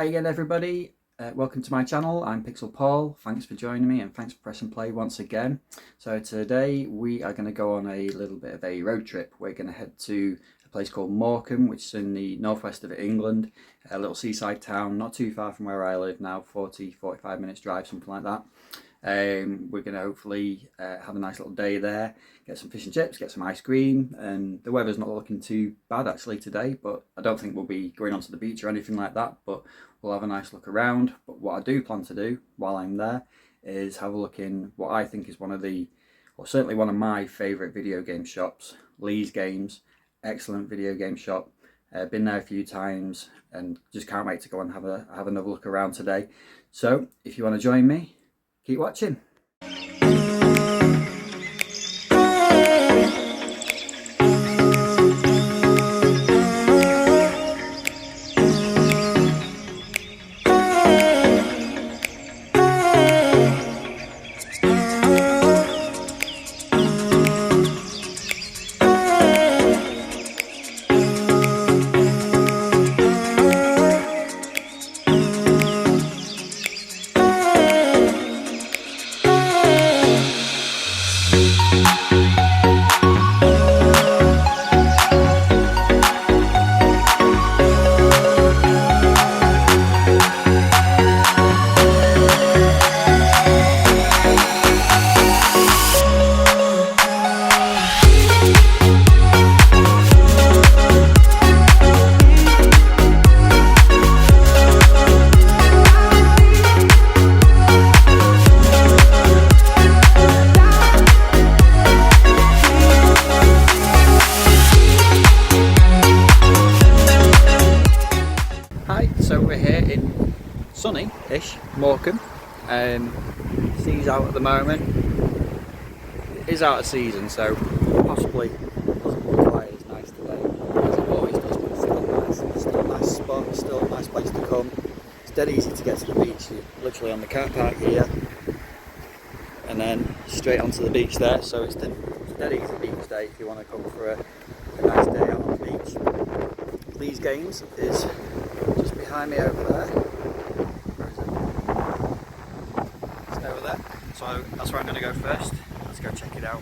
Hi again everybody, welcome to my channel. I'm Pixel Paul. Thanks for joining me and thanks for pressing play once again. So today we are going to go on a little bit of a road trip. We're going to head to a place called Morecambe, which is in the northwest of England, a little seaside town not too far from where I live now, 40-45 minutes drive, something like that. We're going to hopefully have a nice little day there, get some fish and chips, get some ice cream, and the weather's not looking too bad actually today, but I don't think we'll be going onto the beach or anything like that, but we'll have a nice look around. But what I do plan to do while I'm there is have a look in what I think is one of the, or certainly one of my favourite video game shops, Lee's Games. Excellent video game shop. Been there a few times and just can't wait to go and have another look around today. So if you want to join me, keep watching. So we're here in sunny-ish Morecambe. Sea's out at the moment. It is out of season, so possibly doesn't look quite as nice today as it always does, but it's still nice. It's still a nice spot, it's still a nice place to come. It's dead easy to get to the beach. You're literally on the car park here and then straight onto the beach there, so it's a dead easy beach day if you want to come for a nice day out on the beach. Lee's Games is just behind me over there. Where is it? It's over there. So that's where I'm going to go first. Let's go check it out.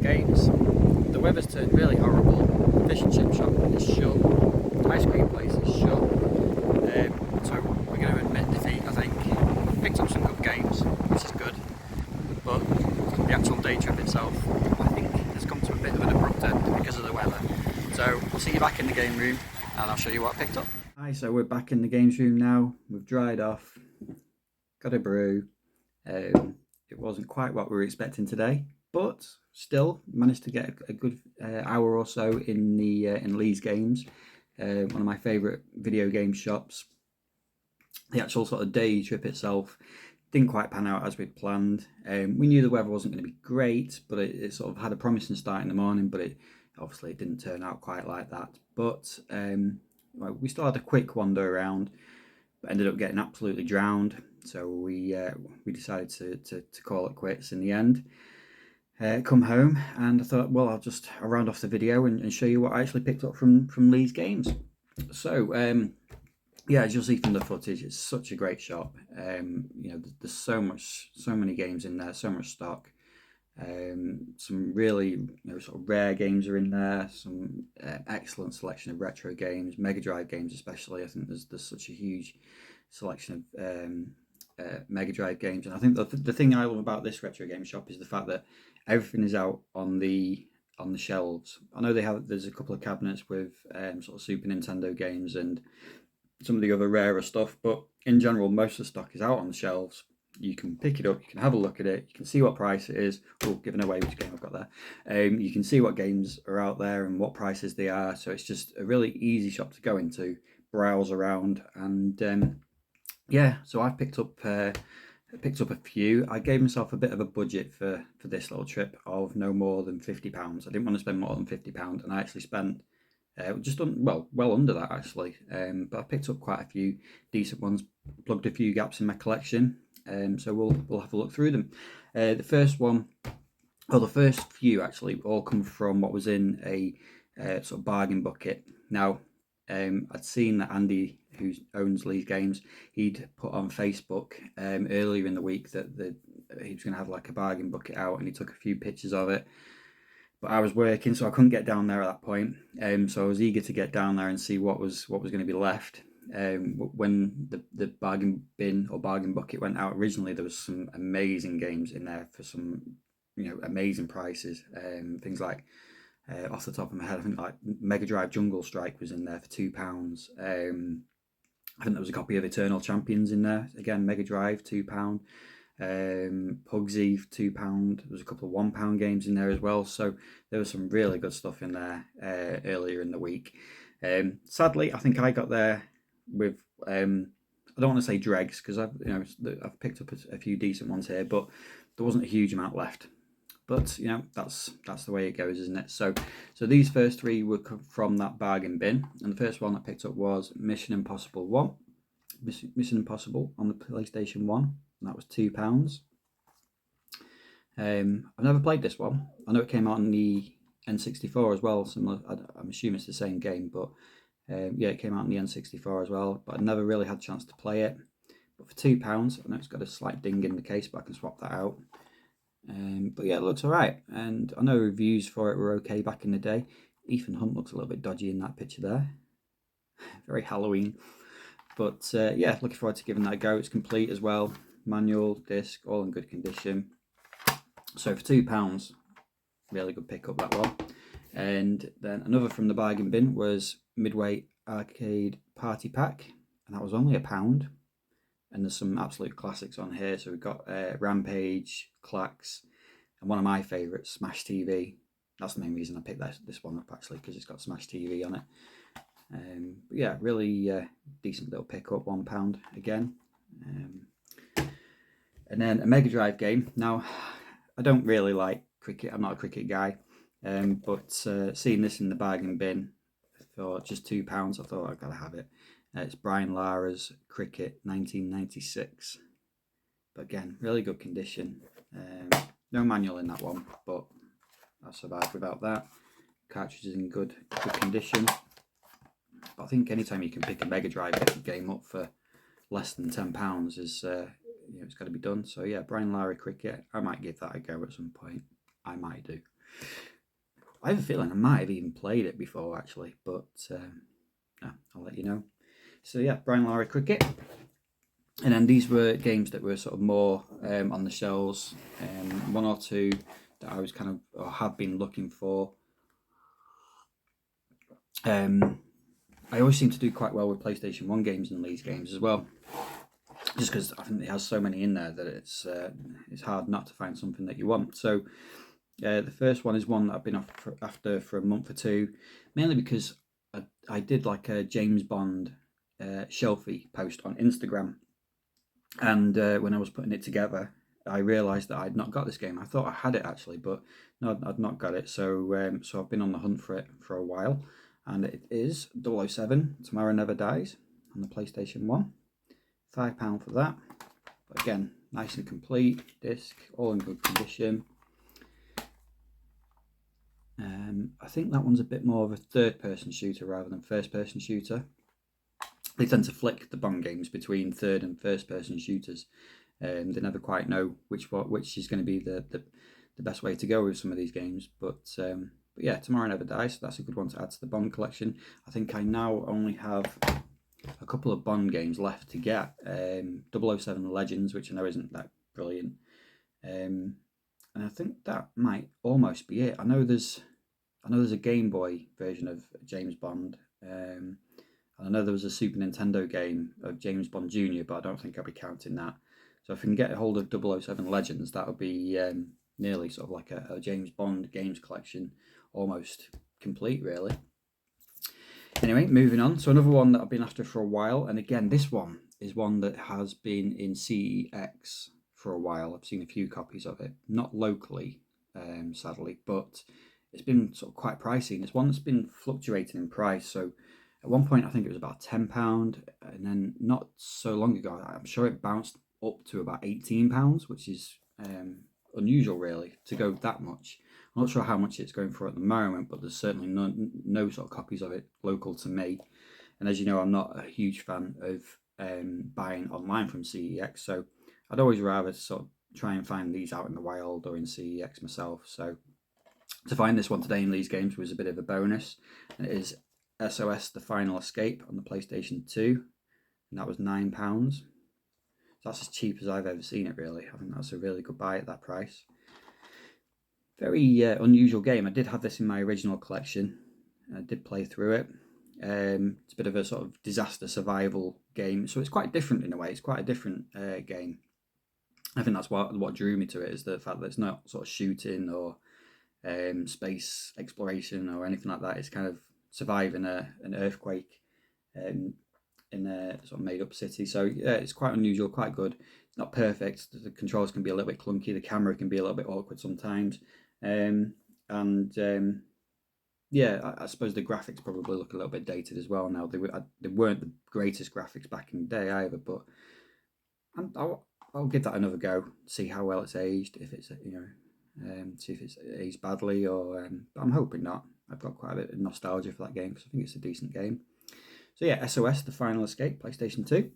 Games. The weather's turned really horrible. The fish and chip shop is shut. The ice cream place is shut. So we're going to admit defeat, I think. Picked up some good games, which is good. But the actual day trip itself, I think, has come to a bit of an abrupt end because of the weather. So we'll see you back in the game room and I'll show you what I picked up. Hi, so we're back in the games room now. We've dried off, got a brew. It wasn't quite what we were expecting today, but still managed to get a good hour or so in the in Lee's Games, one of my favourite video game shops. The actual sort of day trip itself didn't quite pan out as we'd planned. We knew the weather wasn't going to be great, but it sort of had a promising start in the morning, but it didn't turn out quite like that. But well, we still had a quick wander around, but ended up getting absolutely drowned. So we decided to call it quits in the end. Come home and I thought, well, I'll round off the video and show you what I actually picked up from Lee's Games. So yeah, as you'll see from the footage, it's such a great shop. You know, there's so many games in there, so much stock. Some really sort of rare games are in there. Some excellent selection of retro games, Mega Drive games especially. I think there's such a huge selection of Mega Drive games, and I think the thing I love about this retro game shop is the fact that everything is out on the shelves. I know there's a couple of cabinets with sort of Super Nintendo games and some of the other rarer stuff, but in general most of the stock is out on the shelves. You can pick it up, you can have a look at it, you can see what price it is. Oh, giving away which game I've got there. You can see what games are out there and what prices they are, so it's just a really easy shop to go into, browse around, and yeah, so I've picked up a few. I gave myself a bit of a budget for this little trip of no more than £50. I didn't want to spend more than £50, and I actually spent well under that actually. But I picked up quite a few decent ones, plugged a few gaps in my collection. So we'll have a look through them. The first few actually all come from what was in a sort of bargain bucket. Now, I'd seen that Andy, who owns Lee's Games, he'd put on Facebook earlier in the week that he was going to have like a bargain bucket out, and he took a few pictures of it. But I was working, so I couldn't get down there at that point. So I was eager to get down there and see what was going to be left. When the bargain bin or bargain bucket went out originally, there was some amazing games in there for some amazing prices. Things like off the top of my head, I think like Mega Drive Jungle Strike was in there for £2. I think there was a copy of Eternal Champions in there, again Mega Drive, £2. Pugsy for £2. There was a couple of £1 games in there as well, so there was some really good stuff in there earlier in the week. Sadly, I think I got there with I don't want to say dregs, because I've picked up a few decent ones here, but there wasn't a huge amount left. But that's the way it goes, isn't it? So these first three were from that bargain bin, and the first one I picked up was Mission Impossible 1. Mission Impossible on the PlayStation 1, and that was £2. I've never played this one. I know it came out on the N64 as well. Similar, I'm assuming it's the same game, but yeah, it came out on the N64 as well. But I never really had a chance to play it. But for £2, I know it's got a slight ding in the case, but I can swap that out. But yeah, it looks alright, and I know reviews for it were okay back in the day. Ethan Hunt looks a little bit dodgy in that picture there. Very Halloween. But yeah, looking forward to giving that a go. It's complete as well. Manual, disc, all in good condition. So for £2, really good pick up that one. And then another from the bargain bin was Midway Arcade Party Pack, and that was only £1. And there's some absolute classics on here. So we've got Rampage, Clax, and one of my favourites, Smash TV. That's the main reason I picked this one up actually, because it's got Smash TV on it. But yeah, really decent little pickup, £1 again. And then a Mega Drive game. Now, I don't really like cricket. I'm not a cricket guy, but seeing this in the bargain bin for just £2, I thought I've got to have it. It's Brian Lara's Cricket 1996. But again, really good condition. No manual in that one, but I survived without that. Cartridge is in good condition. But I think anytime you can pick a Mega Drive game up for less than £10 is it's got to be done. So yeah, Brian Lara Cricket. I might give that a go at some point. I might do. I have a feeling I might have even played it before actually, but no, I'll let you know. So yeah, Brian Lara Cricket. And then these were games that were sort of more on the shelves, one or two that I was kind of, or have been looking for. I always seem to do quite well with PlayStation 1 games and these games as well. Just because I think it has so many in there that it's hard not to find something that you want. So the first one is one that I've been after for a month or two, mainly because I did like a James Bond shelfie post on Instagram. And when I was putting it together, I realised that I'd not got this game. I thought I had it actually, but no, I'd not got it. So so I've been on the hunt for it for a while, and it is 007 Tomorrow Never Dies on the PlayStation 1. £5 for that. But again, nice and complete disc, all in good condition. I think that one's a bit more of a third-person shooter rather than first-person shooter. They tend to flick the Bond games between third and first-person shooters. They never quite know which is going to be the best way to go with some of these games. But yeah, Tomorrow Never Dies. So that's a good one to add to the Bond collection. I think I now only have a couple of Bond games left to get. 007 Legends, which I know isn't that brilliant. And I think that might almost be it. I know there's a Game Boy version of James Bond. And I know there was a Super Nintendo game of James Bond Jr., but I don't think I'll be counting that. So if I can get a hold of 007 Legends, that would be nearly sort of like a James Bond games collection, almost complete, really. Anyway, moving on. So another one that I've been after for a while, and again, this one is one that has been in CEX for a while. I've seen a few copies of it, not locally, sadly, but it's been sort of quite pricey, and it's one that's been fluctuating in price. So at one point, I think it was about £10, and then not so long ago, I'm sure it bounced up to about £18, which is unusual, really, to go that much. I'm not sure how much it's going for at the moment, but there's certainly no sort of copies of it local to me. And as you know, I'm not a huge fan of buying online from CEX, so I'd always rather sort of try and find these out in the wild or in CEX myself. So to find this one today in these games was a bit of a bonus, and it is SOS The Final Escape on the PlayStation 2, and that was £9. So that's as cheap as I've ever seen it, really. I think that's a really good buy at that price. Very unusual game. I did have this in my original collection. I did play through it. It's a bit of a sort of disaster survival game, so it's quite different in a way. It's quite a different game. I think that's what drew me to it, is the fact that it's not sort of shooting or space exploration or anything like that. It's kind of surviving an earthquake in a sort of made up city. So yeah, it's quite unusual, quite good. It's not perfect. The controls can be a little bit clunky. The camera can be a little bit awkward sometimes. Yeah, I suppose the graphics probably look a little bit dated as well now. They weren't the greatest graphics back in the day either, but I'll give that another go. See how well it's aged. If it's see if it's aged badly, or but I'm hoping not. I've got quite a bit of nostalgia for that game because I think it's a decent game. So yeah, SOS The Final Escape, PlayStation 2.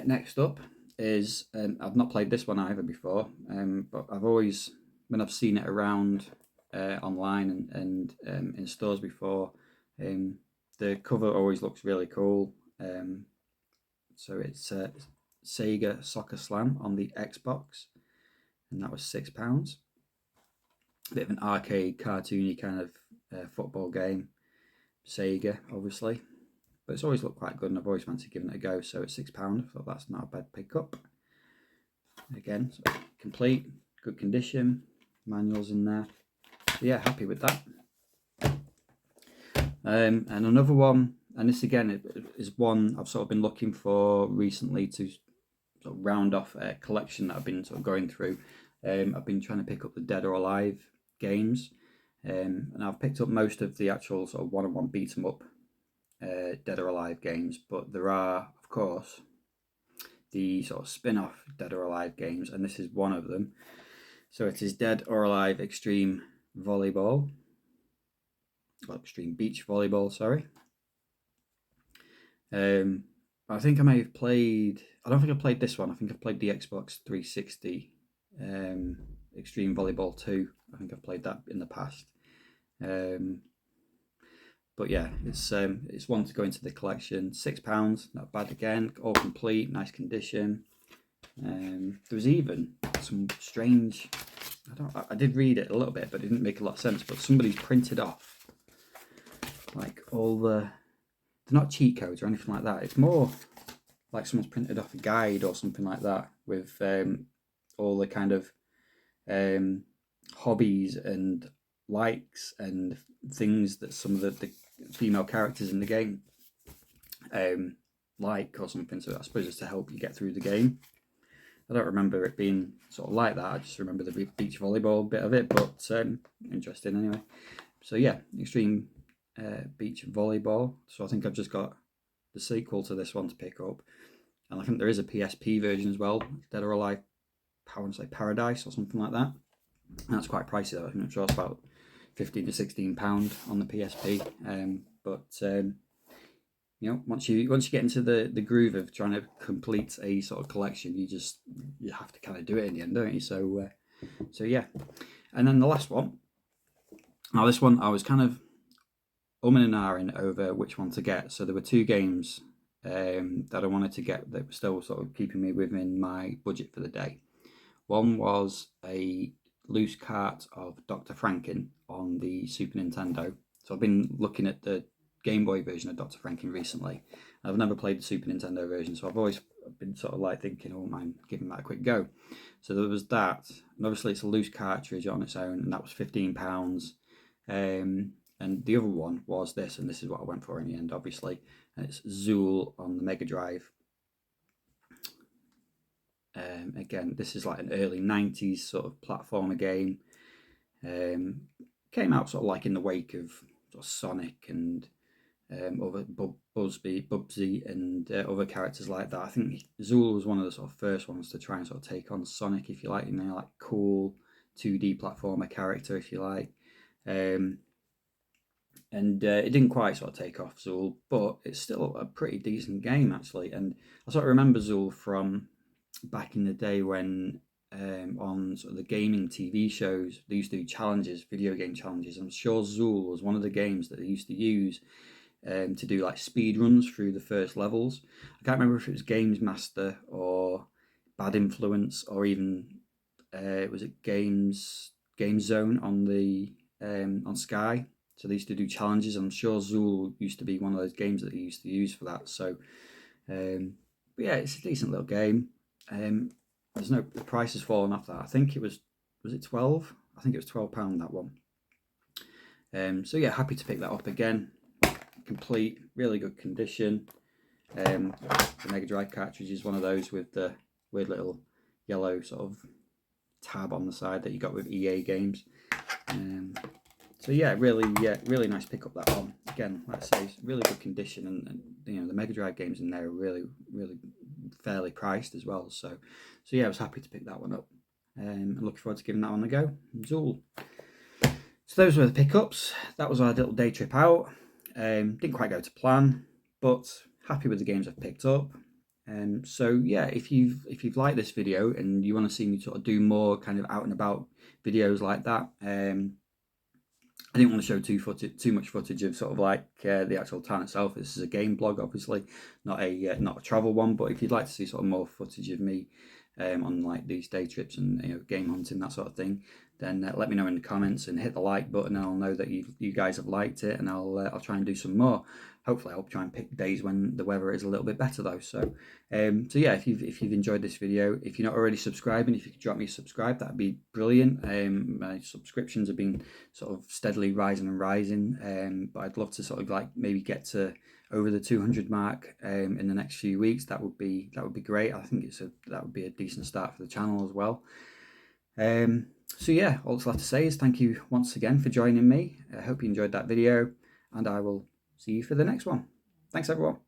Next up is I've not played this one either before, but I've always, when I've seen it around online and in stores before, the cover always looks really cool. So it's Sega Soccer Slam on the Xbox, and that was £6. A bit of an arcade, cartoony kind of football game. Sega, obviously, but it's always looked quite good, and I've always fancied giving it a go. So it's £6. I thought that's not a bad pickup. Again, so complete, good condition, manuals in there. So yeah, happy with that. And another one, and this again is one I've sort of been looking for recently to sort of round off a collection that I've been sort of going through. I've been trying to pick up the Dead or Alive games, and I've picked up most of the actual sort of one-on-one beat 'em up Dead or Alive games, but there are, of course, the sort of spin-off Dead or Alive games, and this is one of them. So it is Dead or Alive Extreme Volleyball, well, Extreme Beach Volleyball, sorry. I think I may have played, I don't think I played this one. I think I've played the Xbox 360 Extreme Volleyball 2. I think I've played that in the past. But yeah, it's one to go into the collection. £6, not bad again. All complete, nice condition. There was even some strange. I did read it a little bit, but it didn't make a lot of sense. But somebody's printed off like all the. They're not cheat codes or anything like that. It's more like someone's printed off a guide or something like that with all the kind of hobbies and likes and things that some of the female characters in the game like or something. So I suppose it's to help you get through the game. I don't remember it being sort of like that. I just remember the beach volleyball bit of it, but interesting anyway. So yeah, Extreme Beach Volleyball. So I think I've just got the sequel to this one to pick up, and I think there is a PSP version as well, Dead or Alive, I want to say Paradise or something like that. And that's quite pricey though. I'm sure it's about £15 to £16 on the PSP. You know, once you get into the groove of trying to complete a sort of collection, you have to kind of do it in the end, don't you? So yeah. And then the last one. Now this one I was kind of umming and ahhing over which one to get. So there were two games that I wanted to get that were still sort of keeping me within my budget for the day. One was a loose cart of Dr. Franken on the Super Nintendo. So I've been looking at the Game Boy version of Dr. Franken recently. I've never played the Super Nintendo version, so I've always been sort of like thinking, oh, mind giving that a quick go. So there was that, and obviously it's a loose cartridge on its own, and that was £15. And the other one was this, and this is what I went for in the end, obviously. And it's Zool on the Mega Drive. Again, this is like an early 90s sort of platformer game. Came out sort of like in the wake of sort of Sonic and other Bubsy and other characters like that. I think Zool was one of the sort of first ones to try and sort of take on Sonic, if you like, you know, like cool 2D platformer character, if you like. And it didn't quite sort of take off, Zool, but it's still a pretty decent game actually. And I sort of remember Zool from back in the day when on sort of the gaming TV shows they used to do challenges, video game challenges. I'm sure Zool was one of the games that they used to use to do like speed runs through the first levels. I can't remember if it was Games Master or Bad Influence or even was it Games Zone on the on Sky. So they used to do challenges. I'm sure Zool used to be one of those games that they used to use for that. So but yeah, it's a decent little game. There's no, the price has fallen off that. I think it was it 12? I think it was £12 that one. So yeah, happy to pick that up again. Complete, really good condition. The Mega Drive cartridge is one of those with the weird little yellow sort of tab on the side that you got with EA games. So yeah, really nice pick up that one. Again, like I say, it's really good condition, and you know the Mega Drive games in there are really fairly priced as well. So yeah, I was happy to pick that one up. I'm looking forward to giving that one a go. Zool. So those were the pickups. That was our little day trip out. Didn't quite go to plan, but happy with the games I've picked up. So yeah, if you've liked this video and you want to see me sort of do more kind of out and about videos like that, I didn't want to show too much footage of sort of like the actual town itself. This is a game blog, obviously, not a travel one. But if you'd like to see sort of more footage of me on like these day trips and you know game hunting, that sort of thing, then let me know in the comments and hit the like button, and I'll know that you guys have liked it, and I'll try and do some more. Hopefully I'll try and pick days when the weather is a little bit better though. So yeah, if you've enjoyed this video, if you're not already subscribing, if you could drop me a subscribe, that'd be brilliant. My subscriptions have been sort of steadily rising and rising, but I'd love to sort of like maybe get to over the 200 mark in the next few weeks. That would be great. I think that would be a decent start for the channel as well. So yeah, all that's left to say is thank you once again for joining me. I hope you enjoyed that video, and I will see you for the next one. Thanks everyone.